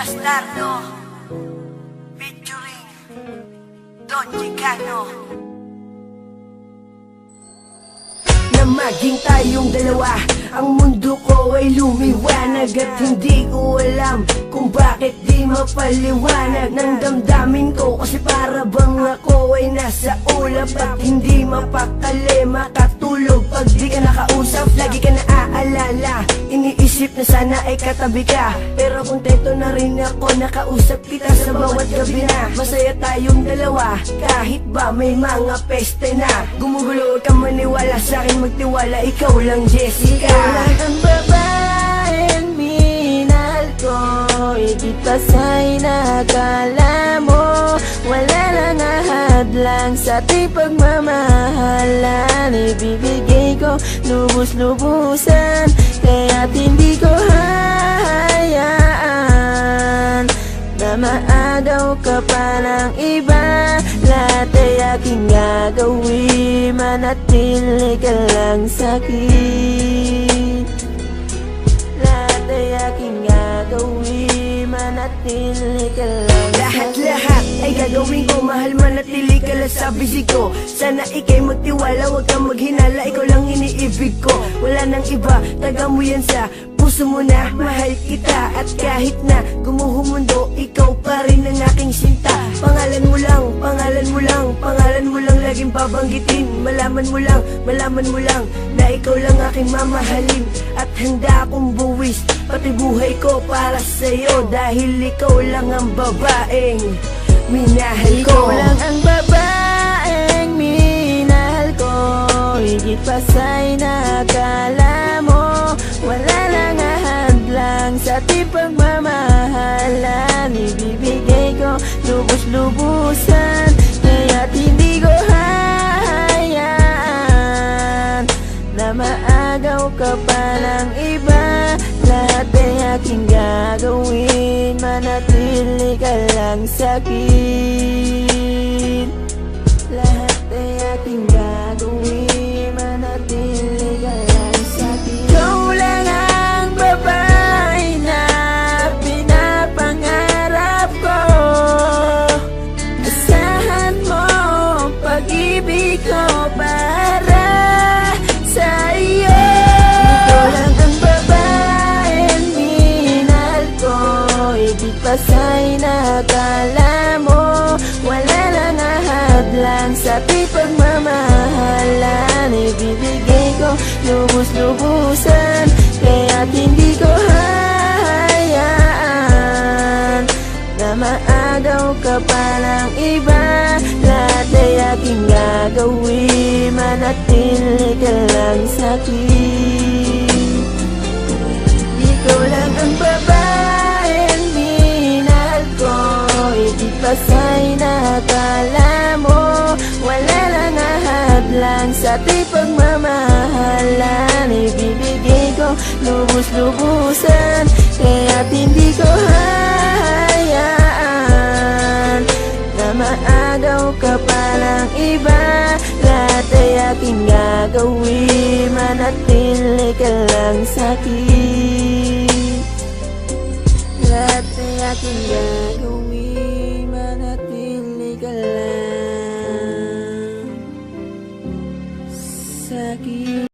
Bastardo featuring Don Chicano. Na maging tayong dalawa, ang mundo ko ay lumiwanag. At hindi ko alam kung bakit di mapaliwanag ng damdamin ko. Kasi para bang ako ay nasa ulap at hindi mapakali makatulog pag di ka nakausap. Lagi ka naaalala, iniisip na sana ay katabi ka. Pero kontento na rin ako, nakausap kita sa bawat gabi na. Masaya tayong dalawa, kahit ba may mga peste na. Gumugulo ka maniwala sa'kin, magtiwala, ikaw lang Jessica. Ikaw lang ang babaeng minahal ko, higit pa sa'y nakala mo. Wala nang ahadlang sa ating pagmamahalan. Ibibigay ko lubos-lubusan, kaya't hindi ko hahayaan na maagaw ka pa ng iba. Lahat ay aking gagawin, manatili ka lang sa'kin. Lahat ay aking gagawin, manatili ka lang sa'kin. Lahat ay gagawin ko, mahal manatili ka lang sa bisig ko. Sana ikay magtiwala, wag kang maghinala, ikaw lang iniibig ko. Wala nang iba, taga mo yan sa puso mo na, mahal kita. At kahit na gumuho mundo, ikaw pa rin ang aking sinta. Pangalan mo lang, pangalan mo lang, pangalan mo lang laging babanggitin. Malaman mo lang na ikaw lang aking mamahalin. At handa akong buwis pati buhay ko para sa'yo, dahil ikaw lang ang babaeng minahal ko. Ikaw lang ang babaeng minahal ko, higit pa sa'y nakala mo. Wala nang ahadlang sa ating pagmamahalan. Ibibigay ko lubos-lubusan, kaya't hindi ko hahayaan na maagaw ka pa ng iba. Lahat ay aking gagawin, manatili ka lang sa'kin. Lahat ay aking gagawin, manatili ka lang sa'kin. Ikaw lang ang babae na pinapangarap ko. Asahan mo pag-ibig ko para sa iyo. Ikaw lang ang babaeng minahal ko, higit pa sa'y nakala mo. Wala nang ahadlang sa ating pagmamahalan. Ibibigay ko lubos-lubusan, kaya't hindi ko hahayaan na maagaw ka pa ng iba. Lahat ay aking gagawin, manatili ka lang sa'kin. Ikaw lang ang babaeng minahal ko, higit pa sa'y nakala mo. Wala nang ahadlang sa ating pagmamahalan. Ibibigay ko lubos-lubusan, kaya't hindi ko hahayaan na maagaw ka pa ng iba. Lahat ay aking gagawin, manatili ka lang sa'kin. Lahat ay aking gagawin, manatili ka lang sa'kin.